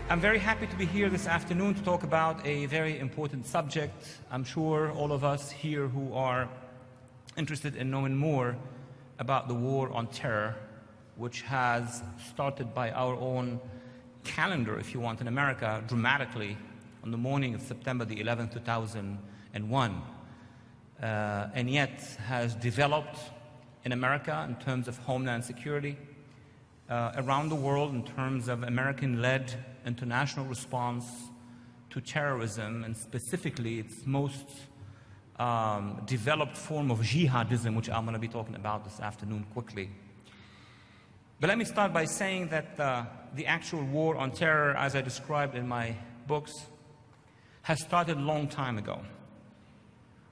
I'm very happy to be here this afternoon to talk about a very important subject. I'm sure all of us here who are interested in knowing more about the war on terror, which has started by our own calendar, if you want, in America dramatically on the morning of September the 11th, 2001, and yet has developed in America in terms of homeland security, around the world in terms of American-led international response to terrorism, and specifically its most developed form of jihadism, which I'm going to be talking about this afternoon quickly. But let me start by saying that the actual war on terror, as I described in my books, has started a long time ago.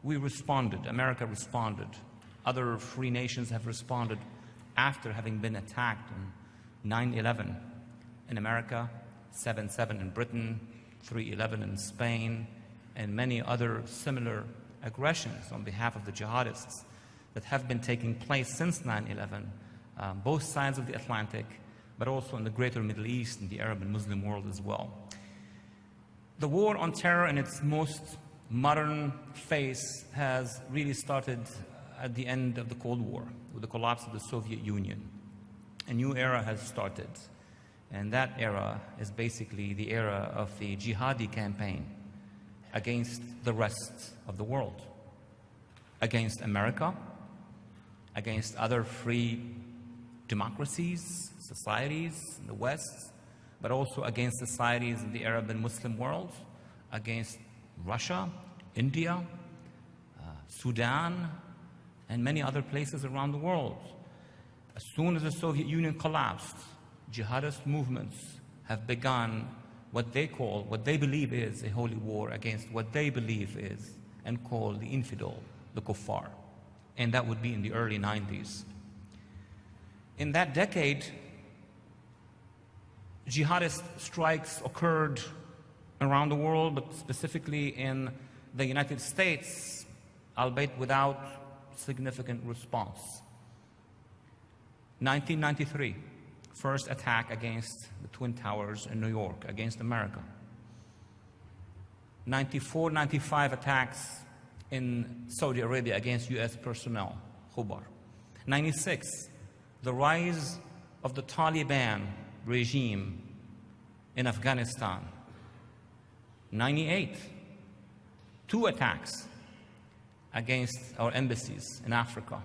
We responded, America responded. Other free nations have responded after having been attacked on 9/11 in America, 7/7 in Britain, 3/11 in Spain, and many other similar aggressions on behalf of the jihadists that have been taking place since 9/11, both sides of the Atlantic, but also in the greater Middle East and the Arab and Muslim world as well. The war on terror in its most modern phase has really started at the end of the Cold War, with the collapse of the Soviet Union. A new era has started, and that era is basically the era of the Jihadi campaign against the rest of the world, against America, against other free democracies, societies in the West, but also against societies in the Arab and Muslim world, against Russia, India, Sudan, and many other places around the world. As soon as the Soviet Union collapsed, jihadist movements have begun what they believe is a holy war against what they believe is and call the infidel, the kuffar. And that would be in the early 90s. In that decade, jihadist strikes occurred around the world, but specifically in the United States, albeit without significant response. 1993, first attack against the Twin Towers in New York, against America. 94, 95 attacks in Saudi Arabia against US personnel, Khubar. 96, the rise of the Taliban regime in Afghanistan. 98, 2 attacks against our embassies in Africa.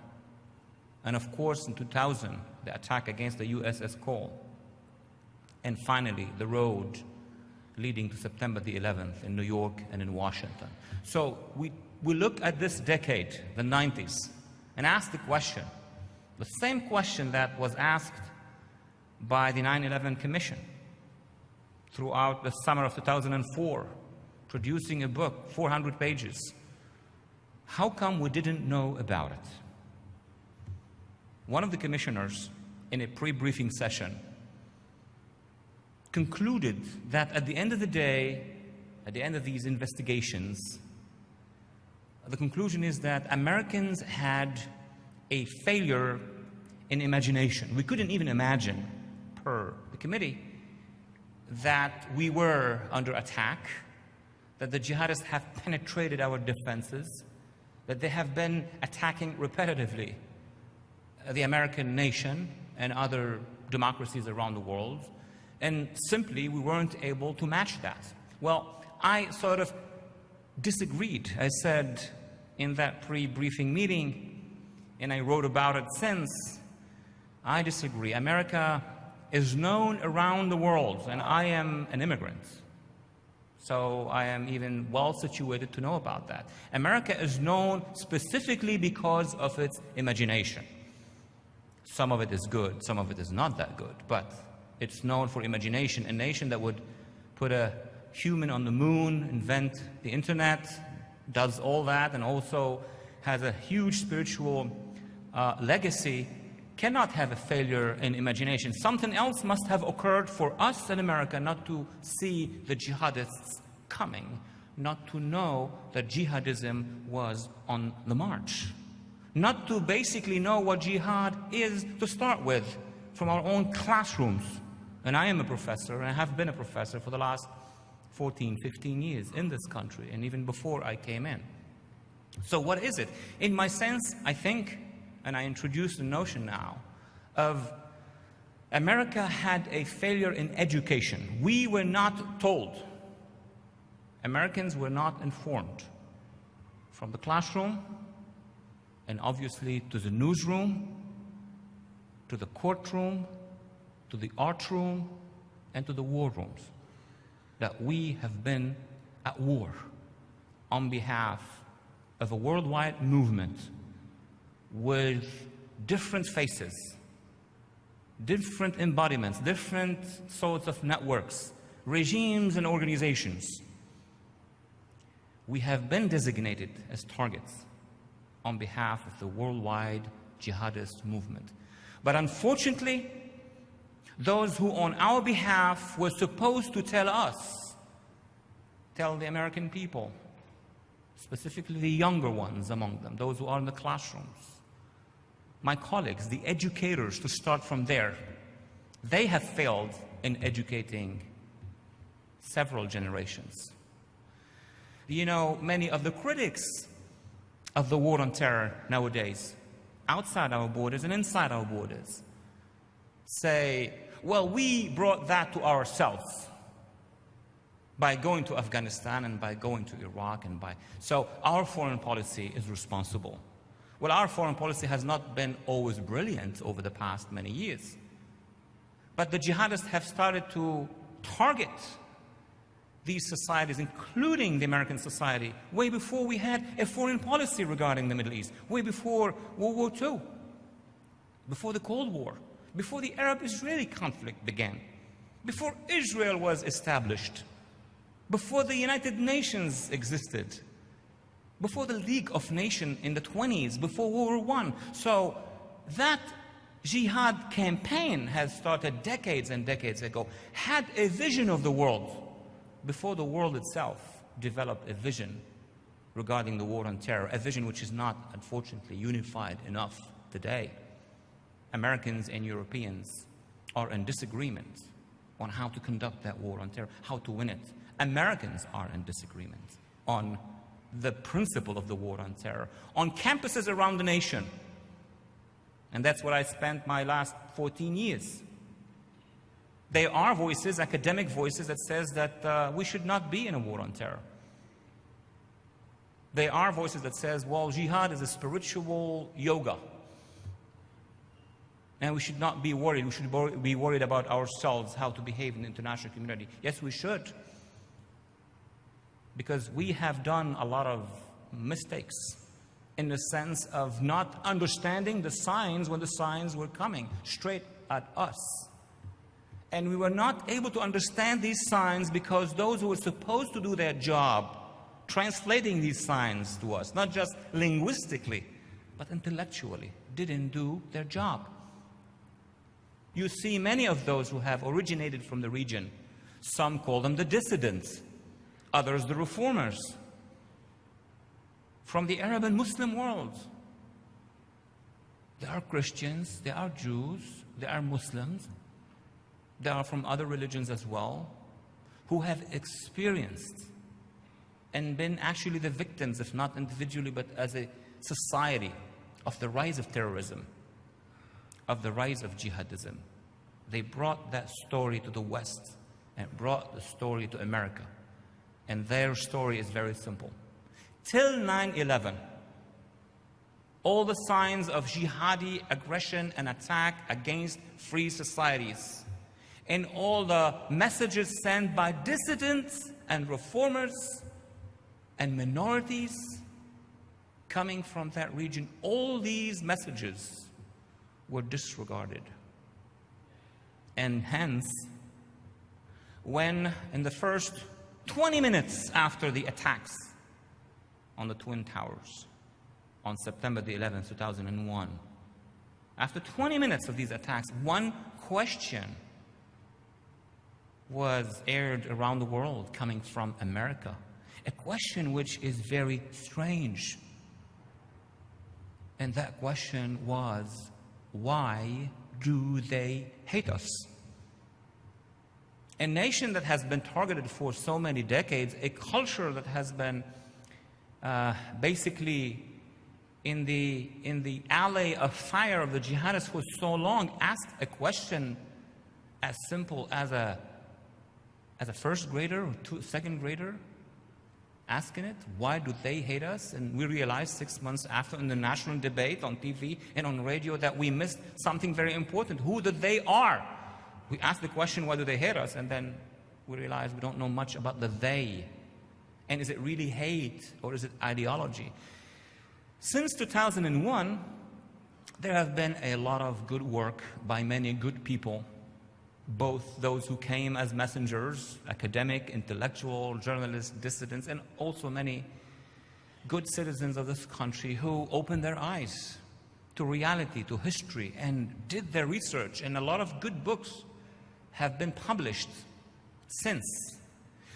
And of course, in 2000, the attack against the USS Cole. And finally, the road leading to September the 11th in New York and in Washington. So we look at this decade, the 90s, and ask the question, the same question that was asked by the 9/11 Commission throughout the summer of 2004, producing a book, 400 pages. How come we didn't know about it? One of the commissioners, in a pre-briefing session, concluded that at the end of the day, at the end of these investigations, the conclusion is that Americans had a failure in imagination. We couldn't even imagine, per the committee, that we were under attack, that the jihadists have penetrated our defenses, that they have been attacking repetitively the American nation and other democracies around the world, and simply we weren't able to match that. Well, I sort of disagreed. I said in that pre-briefing meeting, and I wrote about it since, I disagree. America is known around the world, and I am an immigrant, so I am even well situated to know about that. America is known specifically because of its imagination. Some of it is good, some of it is not that good, but it's known for imagination. A nation that would put a human on the moon, invent the internet, does all that, and also has a huge spiritual legacy, cannot have a failure in imagination. Something else must have occurred for us in America not to see the jihadists coming, not to know that jihadism was on the march, not to basically know what jihad is to start with from our own classrooms, And I am a professor, and I have been a professor for the last 14, 15 years in this country, and even before I came in. So what is it? In my sense, I think, and I introduce the notion now, of America had a failure in education. We were not told. Americans were not informed. From the classroom, and obviously to the newsroom, to the courtroom, to the art room, and to the war rooms, that we have been at war on behalf of a worldwide movement with different faces, different embodiments, different sorts of networks, regimes and organizations. We have been designated as targets on behalf of the worldwide jihadist movement. But unfortunately, those who on our behalf were supposed to tell us, tell the American people, specifically the younger ones among them, those who are in the classrooms, my colleagues, the educators, to start from there, they have failed in educating several generations. You know, many of the critics of the war on terror nowadays, outside our borders and inside our borders, say, well, we brought that to ourselves by going to Afghanistan and by going to Iraq so our foreign policy is responsible. Well, our foreign policy has not been always brilliant over the past many years. But the jihadists have started to target these societies, including the American society, way before we had a foreign policy regarding the Middle East, way before World War II, before the Cold War, before the Arab-Israeli conflict began, before Israel was established, before the United Nations existed, before the League of Nations in the 20s, before World War I. So that jihad campaign has started decades and decades ago, had a vision of the world before the world itself developed a vision regarding the war on terror, a vision which is not, unfortunately, unified enough today. Americans and Europeans are in disagreement on how to conduct that war on terror, how to win it. Americans are in disagreement on the principle of the war on terror, on campuses around the nation. And that's what I spent my last 14 years. There are voices, academic voices, that says that we should not be in a war on terror. There are voices that says, well, jihad is a spiritual yoga. And we should not be worried. We should be worried about ourselves, how to behave in the international community. Yes, we should. Because we have done a lot of mistakes in the sense of not understanding the signs when the signs were coming straight at us. And we were not able to understand these signs because those who were supposed to do their job, translating these signs to us, not just linguistically, but intellectually, didn't do their job. You see many of those who have originated from the region. Some call them the dissidents, others the reformers, from the Arab and Muslim world. There are Christians, there are Jews, there are Muslims, there are from other religions as well, who have experienced and been actually the victims, if not individually, but as a society, of the rise of terrorism, of the rise of jihadism. They brought that story to the West and brought the story to America. And their story is very simple. Till 9/11, all the signs of jihadi aggression and attack against free societies, and all the messages sent by dissidents and reformers and minorities coming from that region, all these messages were disregarded. And hence, when in the first 20 minutes after the attacks on the Twin Towers on September the 11th, 2001, after 20 minutes of these attacks, one question was aired around the world coming from America. A question which is very strange. And that question was, why do they hate us? A nation that has been targeted for so many decades, a culture that has been basically in the alley of fire of the jihadists for so long, asked a question as simple as a first grader or second grader asking it, why do they hate us? And we realized 6 months after in the national debate on TV and on radio that we missed something very important, who the they are. We asked the question, why do they hate us? And then we realized we don't know much about the they. And is it really hate or is it ideology? Since 2001, there have been a lot of good work by many good people, both those who came as messengers, academic, intellectual, journalists, dissidents, and also many good citizens of this country who opened their eyes to reality, to history, and did their research. And a lot of good books have been published since.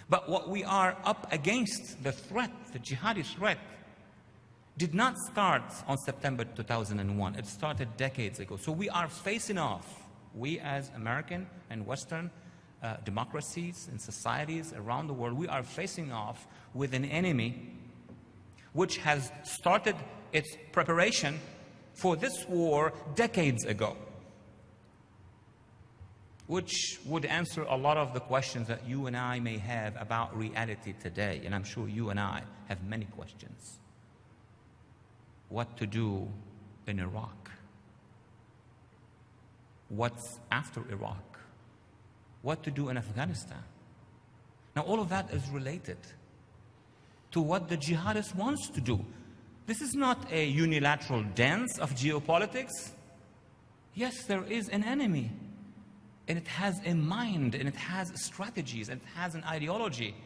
But what we are up against, the threat, the jihadi threat, did not start on September 2001. It started decades ago. So we are facing off, we as American and Western democracies and societies around the world, we are facing off with an enemy which has started its preparation for this war decades ago, which would answer a lot of the questions that you and I may have about reality today. And I'm sure you and I have many questions. What to do in Iraq? What's after Iraq? What to do in Afghanistan? Now, all of that is related to what the jihadist wants to do. This is not a unilateral dance of geopolitics. Yes, there is an enemy, and it has a mind, and it has strategies, and it has an ideology.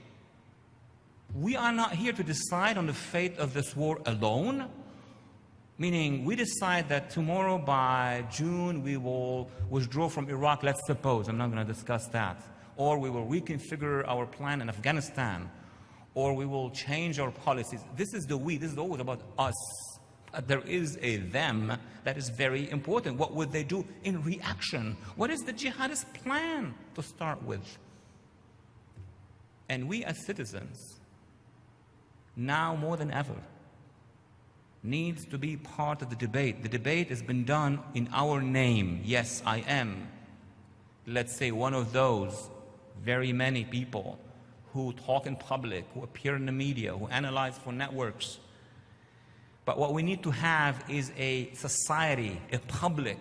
We are not here to decide on the fate of this war alone. Meaning, we decide that tomorrow by June we will withdraw from Iraq, let's suppose. I'm not going to discuss that. Or we will reconfigure our plan in Afghanistan. Or we will change our policies. This is the we. This is always about us. But there is a them that is very important. What would they do in reaction? What is the jihadist plan to start with? And we as citizens, now more than ever, needs to be part of the debate. The debate has been done in our name. Yes, I am, let's say, one of those very many people who talk in public, who appear in the media, who analyze for networks. But what we need to have is a society, a public,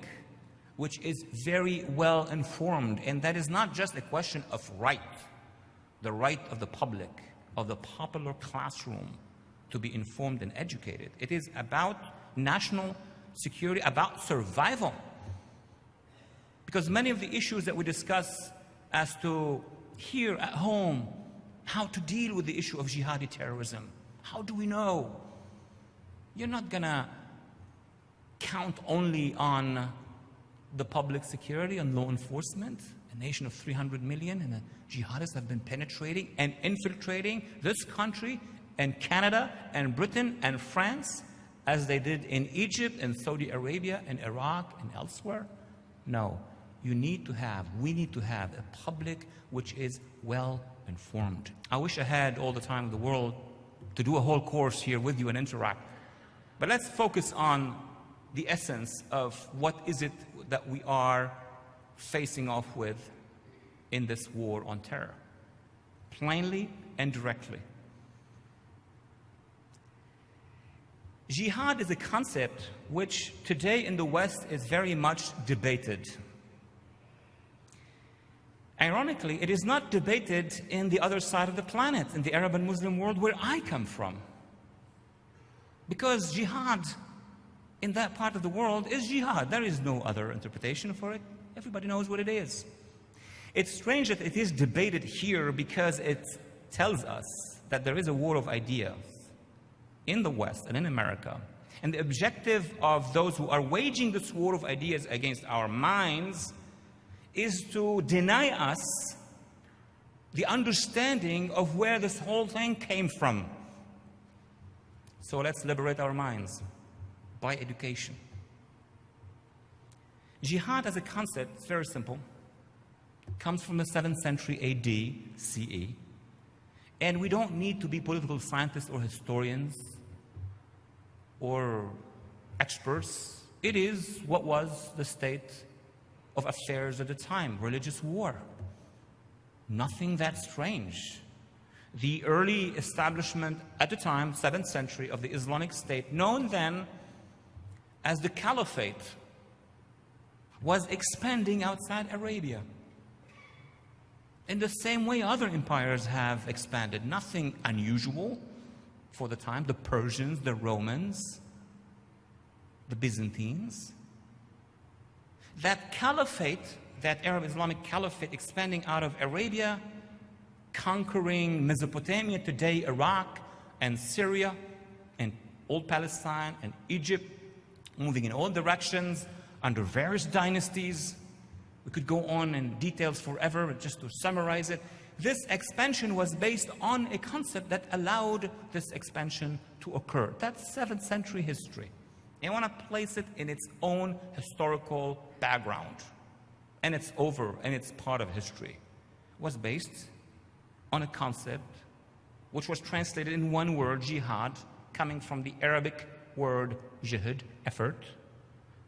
which is very well informed. And that is not just a question of right, the right of the public, of the popular classroom, to be informed and educated. It is about national security, about survival. Because many of the issues that we discuss as to here at home, how to deal with the issue of jihadi terrorism, how do we know? You're not gonna count only on the public security and law enforcement. A nation of 300 million and the jihadists have been penetrating and infiltrating this country and Canada and Britain and France, as they did in Egypt and Saudi Arabia and Iraq and elsewhere? No. We need to have a public which is well informed. I wish I had all the time in the world to do a whole course here with you and interact. But let's focus on the essence of what is it that we are facing off with in this war on terror, plainly and directly. Jihad is a concept which today in the West is very much debated. Ironically, it is not debated in the other side of the planet, in the Arab and Muslim world where I come from. Because jihad in that part of the world is jihad. There is no other interpretation for it. Everybody knows what it is. It's strange that it is debated here because it tells us that there is a war of ideas in the West and in America. And the objective of those who are waging this war of ideas against our minds is to deny us the understanding of where this whole thing came from. So let's liberate our minds by education. Jihad as a concept is very simple. comes from the 7th century AD, CE. And we don't need to be political scientists or historians or experts. It is what was the state of affairs at the time, religious war. Nothing that strange. The early establishment at the time, 7th century, of the Islamic State, known then as the Caliphate, was expanding outside Arabia. In the same way other empires have expanded. Nothing unusual for the time. The Persians, the Romans, the Byzantines. That caliphate, that Arab Islamic caliphate expanding out of Arabia, conquering Mesopotamia, today Iraq and Syria and old Palestine and Egypt, moving in all directions under various dynasties. We could go on in details forever, but just to summarize it, this expansion was based on a concept that allowed this expansion to occur. That's 7th century history. And I want to place it in its own historical background. And it's over, and it's part of history. It was based on a concept which was translated in one word, jihad, coming from the Arabic word jihad, effort.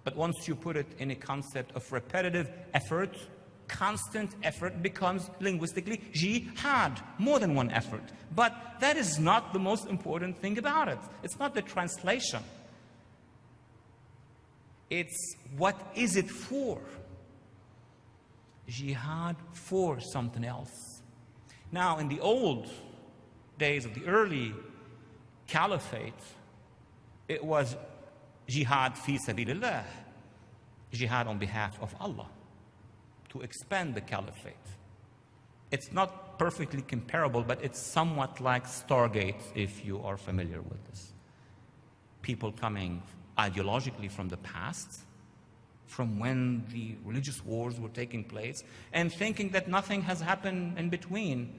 But once you put it in a concept of repetitive effort, constant effort becomes linguistically jihad, more than one effort. But that is not the most important thing about it. It's not the translation. It's what is it for? Jihad for something else. Now, in the old days of the early caliphate, it was jihad fi sabilillah, jihad on behalf of Allah, to expand the caliphate. It's not perfectly comparable, but it's somewhat like Stargate, if you are familiar with this. People coming ideologically from the past, from when the religious wars were taking place, and thinking that nothing has happened in between.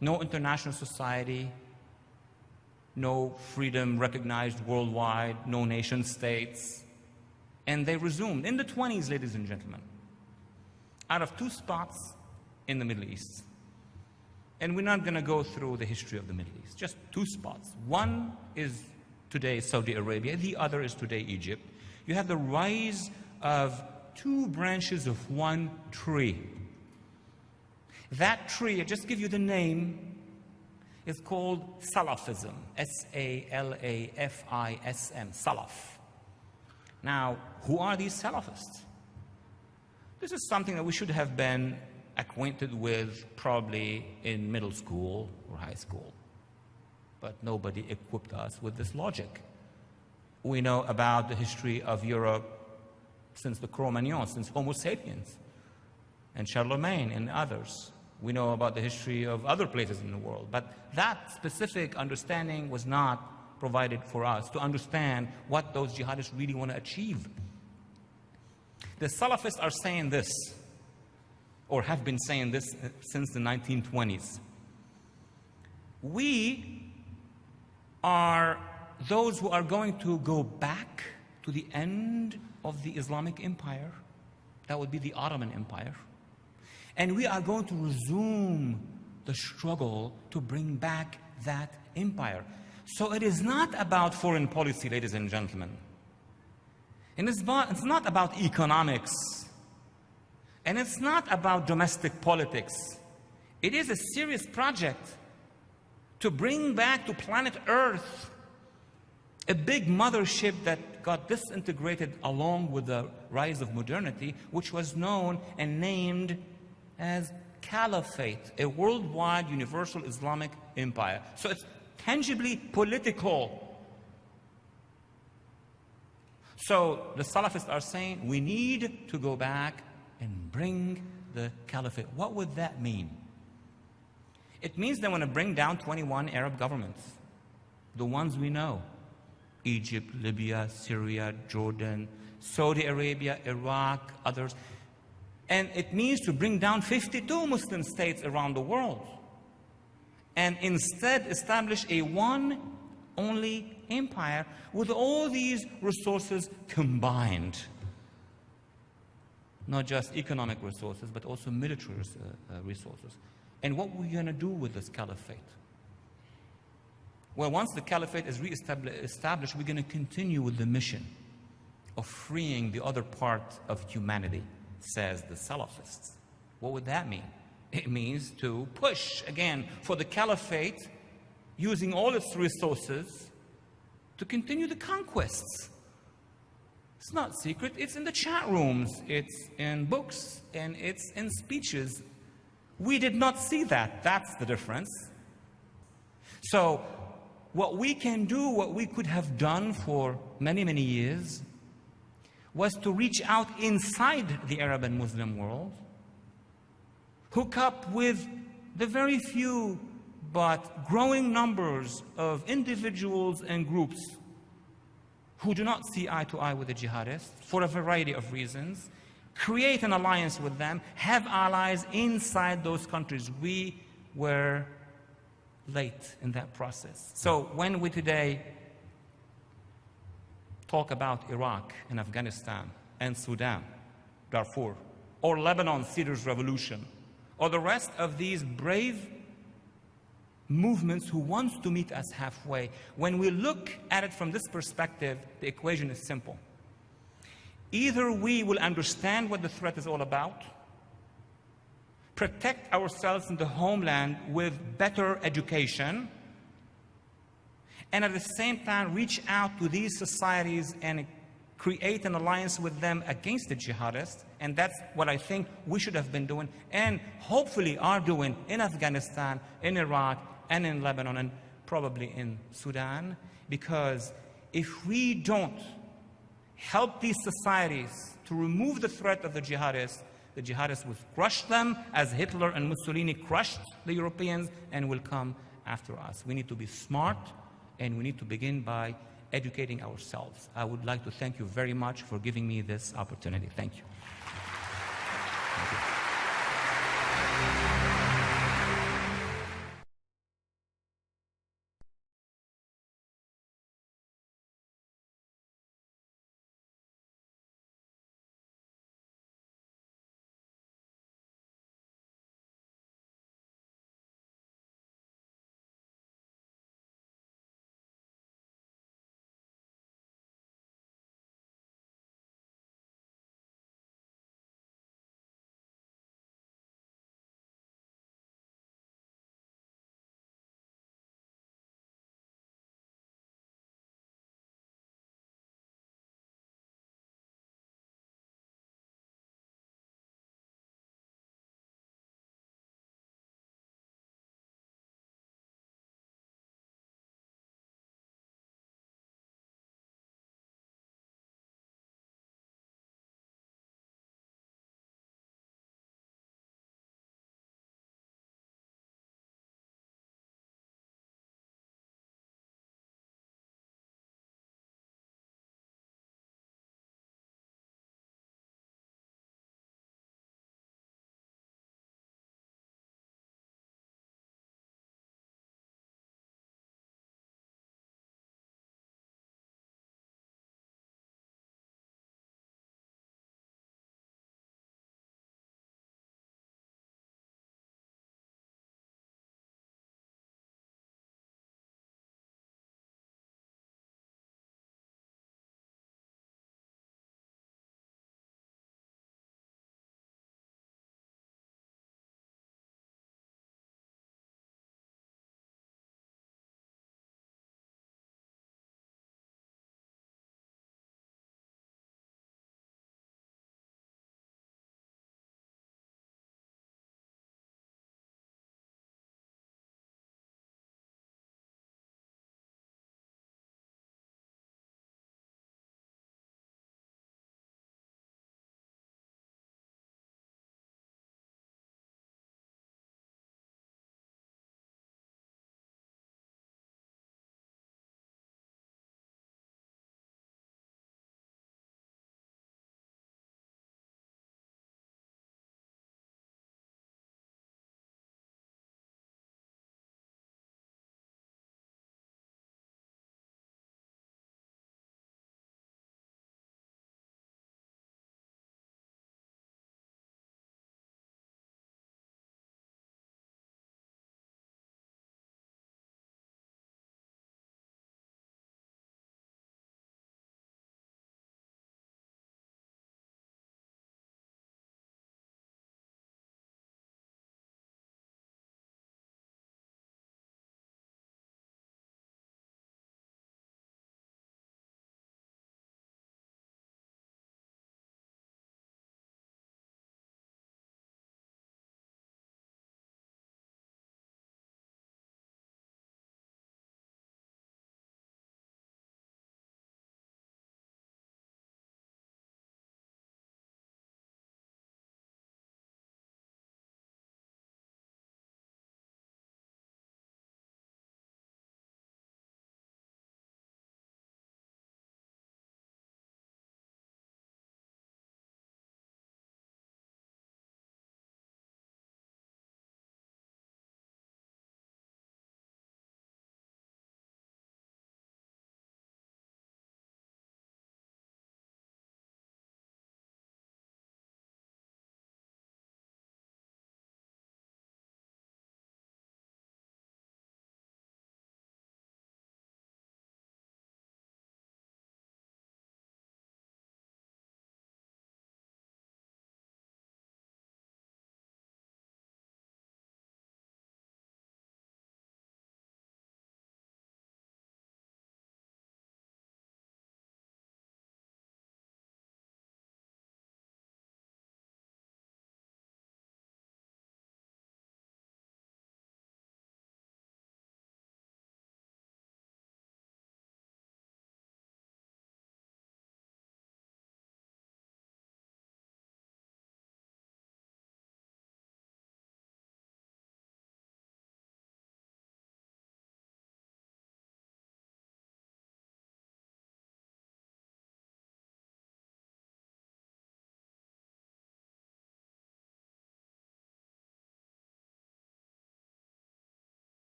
No international society, no freedom recognized worldwide, no nation states. And they resumed in the 20s, ladies and gentlemen, out of 2 spots in the Middle East. And we're not going to go through the history of the Middle East, just 2 spots. One is today Saudi Arabia, the other is today Egypt. You have the rise of 2 branches of one tree. That tree, I just give you the name, is called Salafism, S-A-L-A-F-I-S-M, Salaf. Now, who are these Salafists? This is something that we should have been acquainted with probably in middle school or high school. But nobody equipped us with this logic. We know about the history of Europe since the Cro-Magnon, since Homo sapiens, and Charlemagne and others. We know about the history of other places in the world, but that specific understanding was not provided for us to understand what those jihadists really want to achieve. The Salafists are saying this, or have been saying this since the 1920s. We are those who are going to go back to the end of the Islamic Empire. That would be the Ottoman Empire. And we are going to resume the struggle to bring back that empire. So it is not about foreign policy, ladies and gentlemen. And it's not about economics. And it's not about domestic politics. It is a serious project to bring back to planet Earth a big mothership that got disintegrated along with the rise of modernity, which was known and named as Caliphate, a worldwide universal Islamic empire. So it's tangibly political. So the Salafists are saying we need to go back and bring the Caliphate. What would that mean? It means they want to bring down 21 Arab governments, the ones we know: Egypt, Libya, Syria, Jordan, Saudi Arabia, Iraq, others. And it means to bring down 52 Muslim states around the world and instead establish a one only empire with all these resources combined. not just economic resources, but also military resources. And what we're going to do with this caliphate? Well, once the caliphate is re-established, we're going to continue with the mission of freeing the other part of humanity, says the Salafists. What would that mean? It means to push, again, for the caliphate, using all its resources, to continue the conquests. It's not secret. It's in the chat rooms. It's in books. And it's in speeches. We did not see that. That's the difference. So, what we can do, what we could have done for many, many years, was to reach out inside the Arab and Muslim world, hook up with the very few but growing numbers of individuals and groups who do not see eye to eye with the jihadists for a variety of reasons, create an alliance with them, have allies inside those countries. We were late in that process. So when we today talk about Iraq and Afghanistan and Sudan, Darfur, or Lebanon, Cedars Revolution, or the rest of these brave movements who wants to meet us halfway, when we look at it from this perspective, the equation is simple. Either we will understand what the threat is all about, protect ourselves in the homeland with better education, and at the same time reach out to these societies and create an alliance with them against the jihadists. And that's what I think we should have been doing, and hopefully are doing in Afghanistan, in Iraq, and in Lebanon, and probably in Sudan. Because if we don't help these societies to remove the threat of the jihadists will crush them as Hitler and Mussolini crushed the Europeans, and will come after us. We need to be smart, and we need to begin by educating ourselves. I would like to thank you very much for giving me this opportunity. Thank you. Thank you.